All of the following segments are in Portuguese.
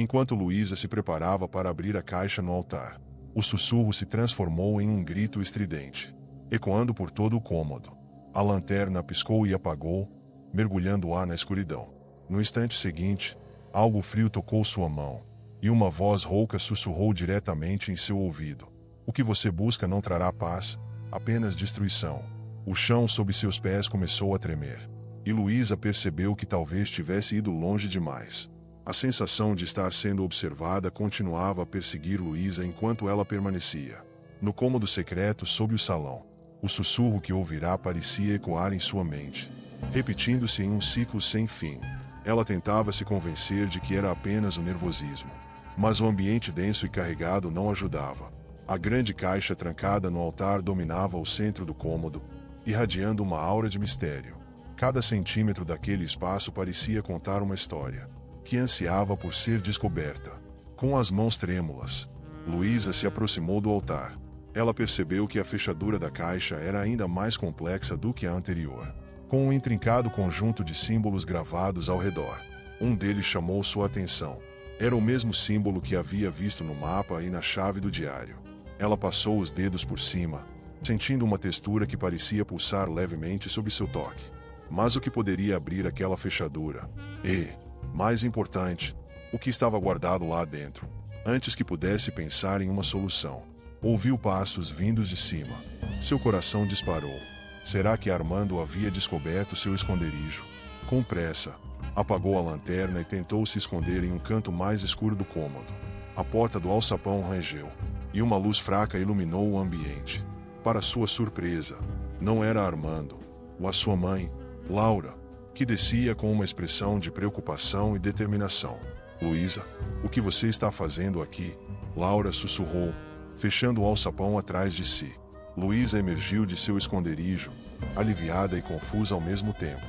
Enquanto Luísa se preparava para abrir a caixa no altar, o sussurro se transformou em um grito estridente, ecoando por todo o cômodo. A lanterna piscou e apagou, mergulhando-a na escuridão. No instante seguinte, algo frio tocou sua mão, e uma voz rouca sussurrou diretamente em seu ouvido. O que você busca não trará paz, apenas destruição. O chão sob seus pés começou a tremer, e Luísa percebeu que talvez tivesse ido longe demais. A sensação de estar sendo observada continuava a perseguir Luísa enquanto ela permanecia no cômodo secreto sob o salão. O sussurro que ouvirá parecia ecoar em sua mente, repetindo-se em um ciclo sem fim. Ela tentava se convencer de que era apenas o nervosismo, mas o ambiente denso e carregado não ajudava. A grande caixa trancada no altar dominava o centro do cômodo, irradiando uma aura de mistério. Cada centímetro daquele espaço parecia contar uma história que ansiava por ser descoberta. Com as mãos trêmulas, Luísa se aproximou do altar. Ela percebeu que a fechadura da caixa era ainda mais complexa do que a anterior, com um intrincado conjunto de símbolos gravados ao redor. Um deles chamou sua atenção. Era o mesmo símbolo que havia visto no mapa e na chave do diário. Ela passou os dedos por cima, sentindo uma textura que parecia pulsar levemente sob seu toque. Mas o que poderia abrir aquela fechadura? E, mais importante, o que estava guardado lá dentro? Antes que pudesse pensar em uma solução, ouviu passos vindos de cima. Seu coração disparou. Será que Armando havia descoberto seu esconderijo? Com pressa, apagou a lanterna e tentou se esconder em um canto mais escuro do cômodo. A porta do alçapão rangeu, e uma luz fraca iluminou o ambiente. Para sua surpresa, não era Armando, ou a sua mãe, Laura, que descia com uma expressão de preocupação e determinação. Luísa, o que você está fazendo aqui? Laura sussurrou, fechando o alçapão atrás de si. Luísa emergiu de seu esconderijo, aliviada e confusa ao mesmo tempo.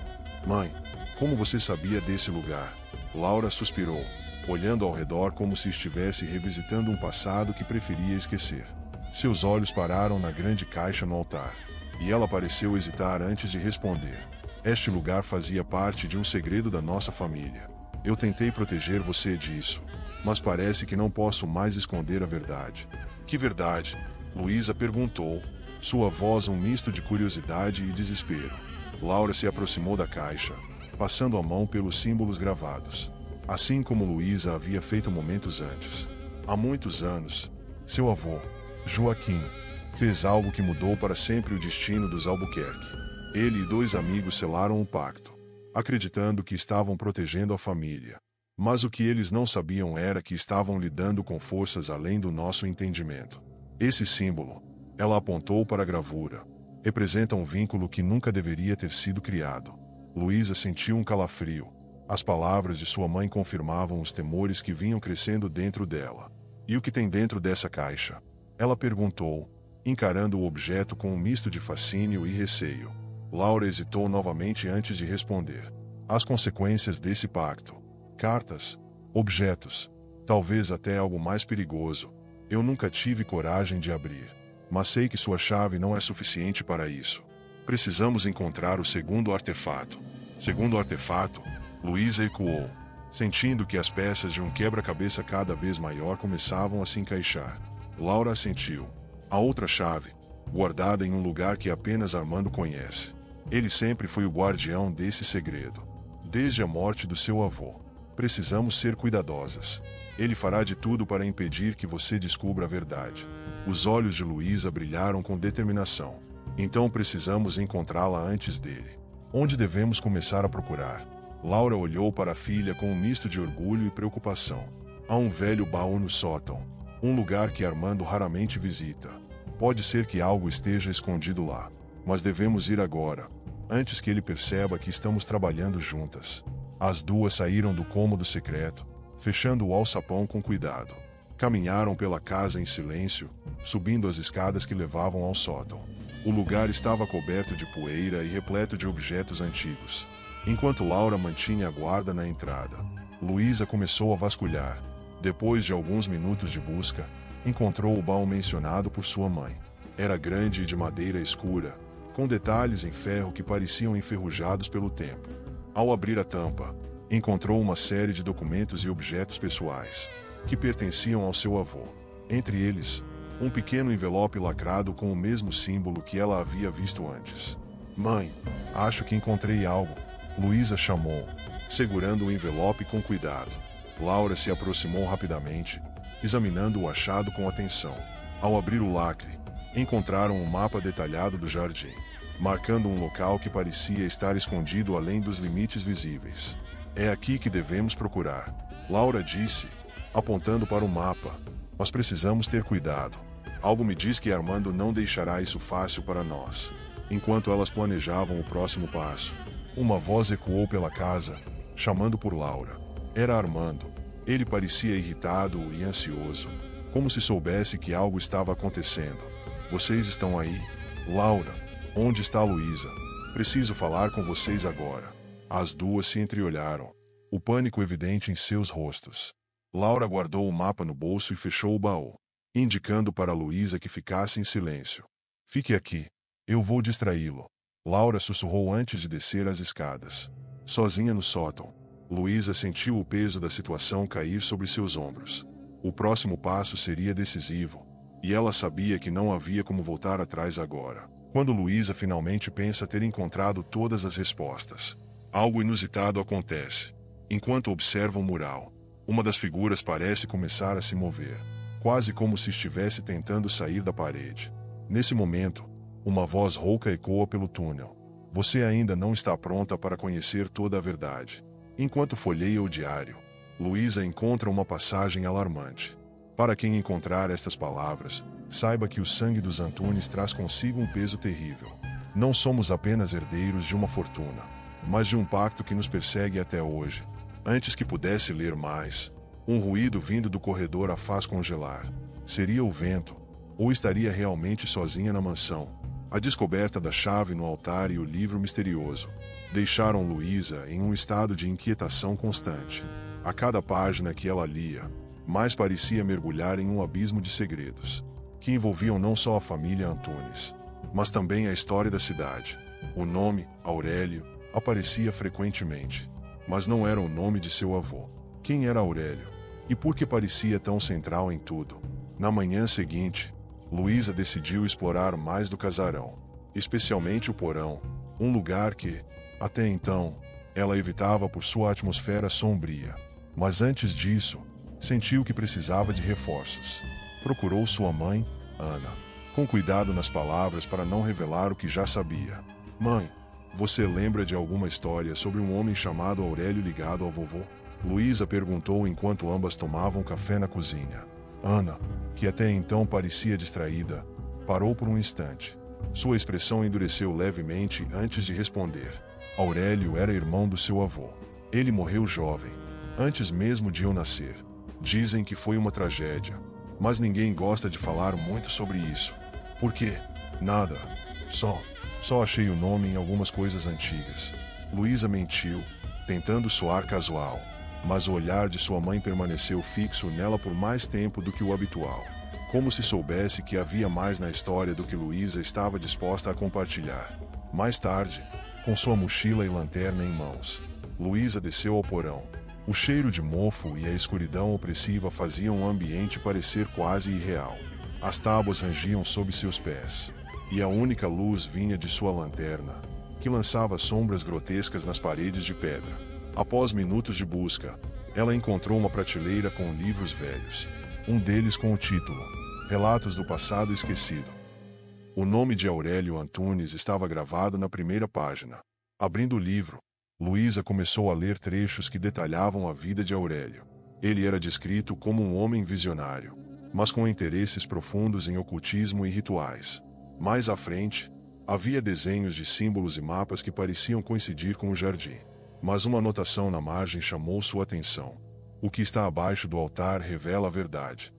Mãe, como você sabia desse lugar? Laura suspirou, olhando ao redor como se estivesse revisitando um passado que preferia esquecer. Seus olhos pararam na grande caixa no altar, e ela pareceu hesitar antes de responder. Este lugar fazia parte de um segredo da nossa família. Eu tentei proteger você disso, mas parece que não posso mais esconder a verdade. Que verdade? Luísa perguntou, sua voz um misto de curiosidade e desespero. Laura se aproximou da caixa, passando a mão pelos símbolos gravados, assim como Luísa havia feito momentos antes. Há muitos anos, seu avô, Joaquim, fez algo que mudou para sempre o destino dos Albuquerque. Ele e dois amigos selaram um pacto, acreditando que estavam protegendo a família. Mas o que eles não sabiam era que estavam lidando com forças além do nosso entendimento. Esse símbolo, ela apontou para a gravura, representa um vínculo que nunca deveria ter sido criado. Luísa sentiu um calafrio. As palavras de sua mãe confirmavam os temores que vinham crescendo dentro dela. E o que tem dentro dessa caixa? Ela perguntou, encarando o objeto com um misto de fascínio e receio. Laura hesitou novamente antes de responder. As consequências desse pacto. Cartas, objetos, talvez até algo mais perigoso. Eu nunca tive coragem de abrir, mas sei que sua chave não é suficiente para isso. Precisamos encontrar o segundo artefato. Segundo artefato? Luísa ecoou, sentindo que as peças de um quebra-cabeça cada vez maior começavam a se encaixar. Laura assentiu. A outra chave, guardada em um lugar que apenas Armando conhece. Ele sempre foi o guardião desse segredo, desde a morte do seu avô. Precisamos ser cuidadosas. Ele fará de tudo para impedir que você descubra a verdade. Os olhos de Luísa brilharam com determinação. Então precisamos encontrá-la antes dele. Onde devemos começar a procurar? Laura olhou para a filha com um misto de orgulho e preocupação. Há um velho baú no sótão, um lugar que Armando raramente visita. Pode ser que algo esteja escondido lá, mas devemos ir agora, antes que ele perceba que estamos trabalhando juntas. As duas saíram do cômodo secreto, fechando o alçapão com cuidado. Caminharam pela casa em silêncio, subindo as escadas que levavam ao sótão. O lugar estava coberto de poeira e repleto de objetos antigos. Enquanto Laura mantinha a guarda na entrada, Luísa começou a vasculhar. Depois de alguns minutos de busca, encontrou o baú mencionado por sua mãe. Era grande e de madeira escura, com detalhes em ferro que pareciam enferrujados pelo tempo. Ao abrir a tampa, Encontrou uma série de documentos e objetos pessoais que pertenciam ao seu avô. Entre eles, um pequeno envelope lacrado com o mesmo símbolo que ela havia visto antes. Mãe, acho que encontrei algo, Luísa chamou, segurando o envelope com cuidado. Laura se aproximou rapidamente, examinando o achado com atenção. Ao abrir o lacre, encontraram um mapa detalhado do jardim, marcando um local que parecia estar escondido além dos limites visíveis. É aqui que devemos procurar, Laura disse, apontando para o mapa. Mas precisamos ter cuidado. Algo me diz que Armando não deixará isso fácil para nós. Enquanto elas planejavam o próximo passo, uma voz ecoou pela casa, chamando por Laura. Era Armando. Ele parecia irritado e ansioso, como se soubesse que algo estava acontecendo. Vocês estão aí? Laura, onde está Luísa? Preciso falar com vocês agora. As duas se entreolharam, o pânico evidente em seus rostos. Laura guardou o mapa no bolso e fechou o baú, indicando para Luísa que ficasse em silêncio. Fique aqui. Eu vou distraí-lo. Laura sussurrou antes de descer as escadas. Sozinha no sótão, Luísa sentiu o peso da situação cair sobre seus ombros. O próximo passo seria decisivo, e ela sabia que não havia como voltar atrás agora. Quando Luísa finalmente pensa ter encontrado todas as respostas, algo inusitado acontece. Enquanto observa o mural, uma das figuras parece começar a se mover, quase como se estivesse tentando sair da parede. Nesse momento, uma voz rouca ecoa pelo túnel. Você ainda não está pronta para conhecer toda a verdade. Enquanto folheia o diário, Luísa encontra uma passagem alarmante. Para quem encontrar estas palavras, saiba que o sangue dos Antunes traz consigo um peso terrível. Não somos apenas herdeiros de uma fortuna, mas de um pacto que nos persegue até hoje. Antes que pudesse ler mais, um ruído vindo do corredor a faz congelar. Seria o vento, ou estaria realmente sozinha na mansão? A descoberta da chave no altar e o livro misterioso deixaram Luísa em um estado de inquietação constante. A cada página que ela lia, mais parecia mergulhar em um abismo de segredos, que envolviam não só a família Antunes, mas também a história da cidade. O nome, Aurélio, aparecia frequentemente, mas não era o nome de seu avô. Quem era Aurélio? E por que parecia tão central em tudo? Na manhã seguinte, Luísa decidiu explorar mais do casarão, especialmente o porão, um lugar que, até então, ela evitava por sua atmosfera sombria. Mas antes disso, sentiu que precisava de reforços. Procurou sua mãe, Ana, com cuidado nas palavras para não revelar o que já sabia. Mãe, você lembra de alguma história sobre um homem chamado Aurélio ligado ao vovô? Luísa perguntou enquanto ambas tomavam café na cozinha. Ana, que até então parecia distraída, parou por um instante. Sua expressão endureceu levemente antes de responder. Aurélio era irmão do seu avô. Ele morreu jovem, antes mesmo de eu nascer. Dizem que foi uma tragédia, mas ninguém gosta de falar muito sobre isso. Por quê? Nada. Só achei o nome em algumas coisas antigas. Luísa mentiu, tentando soar casual, mas o olhar de sua mãe permaneceu fixo nela por mais tempo do que o habitual, como se soubesse que havia mais na história do que Luísa estava disposta a compartilhar. Mais tarde, com sua mochila e lanterna em mãos, Luísa desceu ao porão. O cheiro de mofo e a escuridão opressiva faziam o ambiente parecer quase irreal. As tábuas rangiam sob seus pés, e a única luz vinha de sua lanterna, que lançava sombras grotescas nas paredes de pedra. Após minutos de busca, ela encontrou uma prateleira com livros velhos, um deles com o título Relatos do Passado Esquecido. O nome de Aurélio Antunes estava gravado na primeira página. Abrindo o livro, Luísa começou a ler trechos que detalhavam a vida de Aurélio. Ele era descrito como um homem visionário, mas com interesses profundos em ocultismo e rituais. Mais à frente, havia desenhos de símbolos e mapas que pareciam coincidir com o jardim. Mas uma anotação na margem chamou sua atenção. O que está abaixo do altar revela a verdade.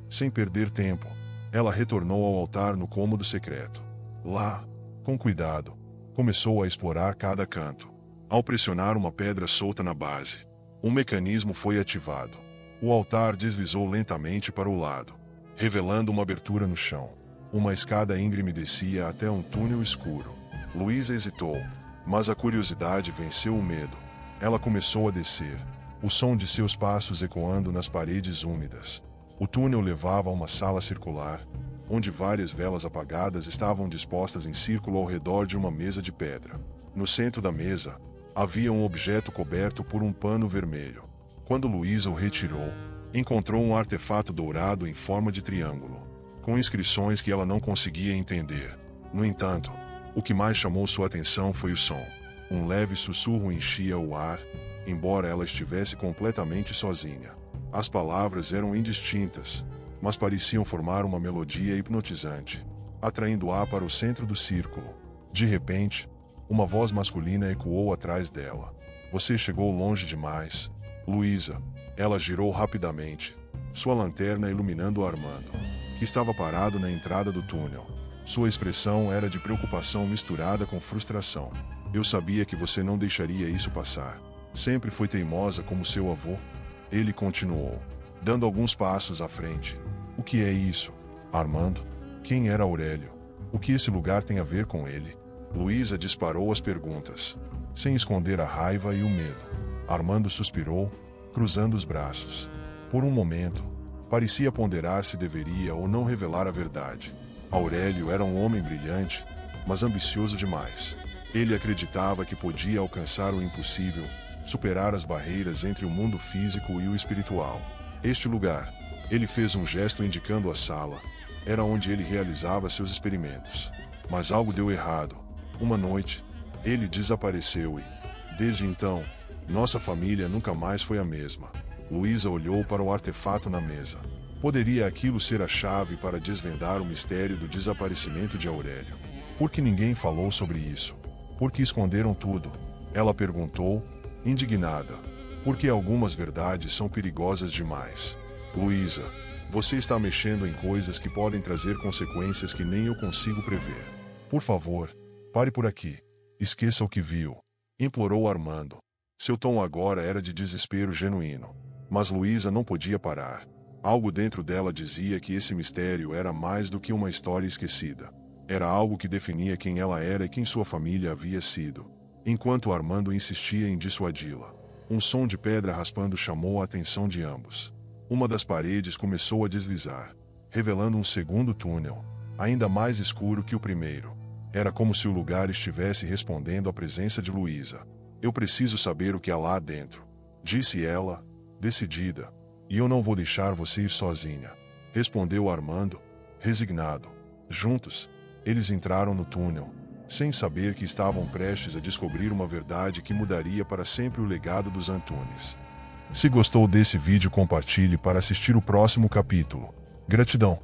Sem perder tempo, ela retornou ao altar no cômodo secreto. Lá, com cuidado, começou a explorar cada canto. Ao pressionar uma pedra solta na base, um mecanismo foi ativado. O altar deslizou lentamente para o lado, revelando uma abertura no chão. Uma escada íngreme descia até um túnel escuro. Luísa hesitou, mas a curiosidade venceu o medo. Ela começou a descer, o som de seus passos ecoando nas paredes úmidas. O túnel levava a uma sala circular, onde várias velas apagadas estavam dispostas em círculo ao redor de uma mesa de pedra. No centro da mesa, havia um objeto coberto por um pano vermelho. Quando Luísa o retirou, encontrou um artefato dourado em forma de triângulo, com inscrições que ela não conseguia entender. No entanto, o que mais chamou sua atenção foi o som. Um leve sussurro enchia o ar, embora ela estivesse completamente sozinha. As palavras eram indistintas, mas pareciam formar uma melodia hipnotizante, atraindo-a para o centro do círculo. De repente, uma voz masculina ecoou atrás dela. Você chegou longe demais, Luísa. Ela girou rapidamente, sua lanterna iluminando Armando, que estava parado na entrada do túnel. Sua expressão era de preocupação misturada com frustração. Eu sabia que você não deixaria isso passar. Sempre foi teimosa como seu avô. Ele continuou, dando alguns passos à frente. O que é isso, Armando? Quem era Aurélio? O que esse lugar tem a ver com ele? Luísa disparou as perguntas, sem esconder a raiva e o medo. Armando suspirou, cruzando os braços. Por um momento, parecia ponderar se deveria ou não revelar a verdade. Aurélio era um homem brilhante, mas ambicioso demais. Ele acreditava que podia alcançar o impossível, superar as barreiras entre o mundo físico e o espiritual. Este lugar, ele fez um gesto indicando a sala, era onde ele realizava seus experimentos. Mas algo deu errado. Uma noite, ele desapareceu e, desde então, nossa família nunca mais foi a mesma. Luísa olhou para o artefato na mesa. Poderia aquilo ser a chave para desvendar o mistério do desaparecimento de Aurélio? Por que ninguém falou sobre isso? Por que esconderam tudo? Ela perguntou, indignada. Porque algumas verdades são perigosas demais. Luísa, você está mexendo em coisas que podem trazer consequências que nem eu consigo prever. Por favor, pare por aqui. Esqueça o que viu. Implorou Armando. Seu tom agora era de desespero genuíno. Mas Luísa não podia parar. Algo dentro dela dizia que esse mistério era mais do que uma história esquecida. Era algo que definia quem ela era e quem sua família havia sido. Enquanto Armando insistia em dissuadi-la, um som de pedra raspando chamou a atenção de ambos. Uma das paredes começou a deslizar, revelando um segundo túnel, ainda mais escuro que o primeiro. Era como se o lugar estivesse respondendo à presença de Luísa. Eu preciso saber o que há lá dentro, disse ela, decidida. E eu não vou deixar você ir sozinha, respondeu Armando, resignado. Juntos, eles entraram no túnel, sem saber que estavam prestes a descobrir uma verdade que mudaria para sempre o legado dos Antunes. Se gostou desse vídeo, compartilhe para assistir o próximo capítulo. Gratidão.